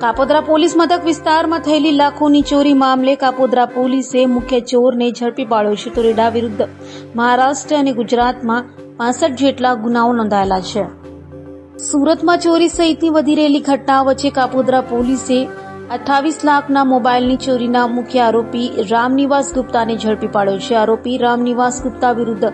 Kapodra police મથક વિસ્તારમાં થયેલી લાખોની ચોરી મામલે કાપોદ્રા પોલીસે મુખ્ય ચોરને ઝડપી પાડ્યો છે. તો રેડા વિરુદ્ધ મહારાષ્ટ્ર અને ગુજરાતમાં 65 જેટલા ગુનાઓ નોંધાયેલા છે. સુરતમાં ચોરી સહિતની વધી રહેલી ઘટના વચ્ચે કાપોદ્રા પોલીસે 28 લાખના મોબાઈલની ચોરીના મુખ્ય આરોપી રામનિવાસ ગુપ્તાને ઝડપી પાડ્યો છે. આરોપી રામનિવાસ ગુપ્તા વિરુદ્ધ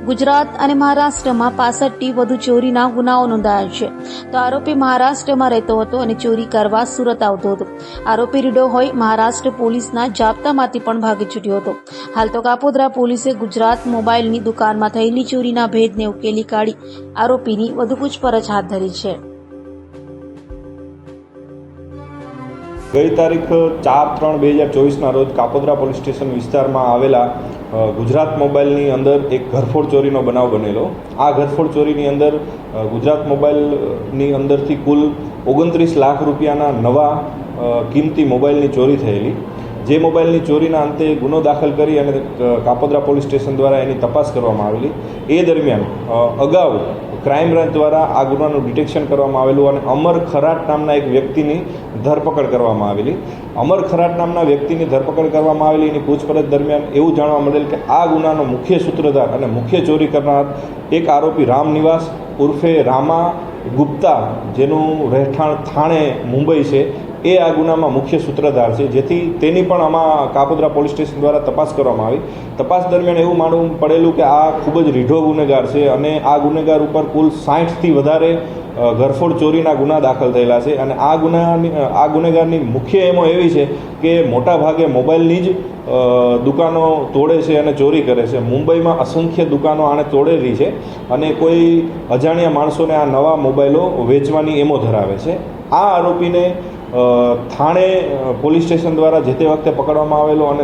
ગુજરાત અને મહારાષ્ટ્રમાં 65થી વધુ ચોરીના ગુનાઓ નોંધાયા છે. તો આરોપી મહારાષ્ટ્રમાં રહેતો હતો અને ચોરી કરવા સુરત આવતો હતો. આરોપી રીડો હોય મહારાષ્ટ્ર પોલીસના જાપ્તામાંથી પણ ભાગી છૂટ્યો હતો. હાલ તો કાપોદ્રા પોલીસે ગુજરાત મોબાઈલની દુકાનમાં થયેલી ચોરીના ભેદને ઉકેલી કાઢી આરોપીની વધુ પૂછપરછ હાથ ધરી છે. ગઈ તારીખ 4/3/2024ના રોજ કાપોદ્રા પોલીસ સ્ટેશન વિસ્તારમાં આવેલા ગુજરાત મોબાઈલની અંદર એક ઘરફોડ ચોરીનો બનાવ બનેલો. આ ઘરફોડ ચોરીની અંદર ગુજરાત મોબાઈલની અંદરથી કુલ 29 લાખ રૂપિયાના નવા કિંમતી મોબાઈલની ચોરી થયેલી. જે મોબાઈલની ચોરીના અંતે ગુનો દાખલ કરી અને કાપોદ્રા પોલીસ સ્ટેશન દ્વારા એની તપાસ કરવામાં આવેલી. એ દરમિયાન અગાઉ ક્રાઇમ બ્રાન્ચ દ્વારા આ ગુનાનું ડિટેક્શન કરવામાં આવેલું અને અમર ખરાટ નામના એક વ્યક્તિની ધરપકડ કરવામાં આવેલી. અમર ખરાટ નામના વ્યક્તિની ધરપકડ કરવામાં આવેલી. એની પૂછપરછ દરમિયાન એવું જાણવા મળેલ કે આ ગુનાનો મુખ્ય સૂત્રધાર અને મુખ્ય ચોરી કરનાર એક આરોપી રામનિવાસ ઉર્ફે રામા ગુપ્તા, જેનું રહેઠાણ થાણે મુંબઈ છે, એ આ ગુનામાં મુખ્ય સૂત્રધાર છે. જેથી તેની પણ આમાં કાપોદ્રા પોલીસ સ્ટેશન દ્વારા તપાસ કરવામાં આવી. તપાસ દરમિયાન એવું માનવું પડેલું કે આ ખૂબ જ રીઢો ગુનેગાર છે અને આ ગુનેગાર ઉપર કુલ 60થી વધારે ઘરફોડ ચોરીના ગુના દાખલ થયેલા છે. અને આ ગુનેગારની મુખ્ય એમો એવી છે કે મોટા ભાગે મોબાઈલની જ દુકાનો તોડે છે અને ચોરી કરે છે. મુંબઈમાં અસંખ્ય દુકાનો આણે તોડેલી છે અને કોઈ અજાણ્યા માણસોને આ નવા મોબાઈલો વેચવાની એમો ધરાવે છે. આ આરોપીને થાણે પોલીસ સ્ટેશન દ્વારા જે તે વખતે પકડવામાં આવેલો અને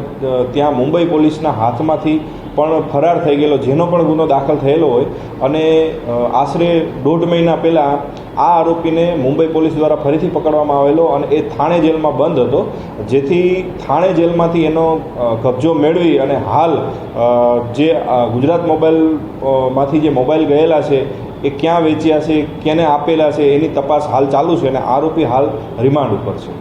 ત્યાં મુંબઈ પોલીસના હાથમાંથી પણ ફરાર થઈ ગયેલો, જેનો પણ ગુનો દાખલ થયેલો હોય. અને આશરે 1.5 મહિના પહેલાં આ આરોપીને મુંબઈ પોલીસ દ્વારા ફરીથી પકડવામાં આવેલો અને એ થાણે જેલમાં બંધ હતો. જેથી થાણે જેલમાંથી એનો કબજો મેળવી અને હાલ જે ગુજરાત મોબાઈલમાંથી જે મોબાઈલ ગયેલા છે એ ક્યાં વેચ્યા છે, કેને આપેલા છે, એની તપાસ હાલ ચાલુ છે અને આરોપી હાલ રિમાન્ડ ઉપર છે.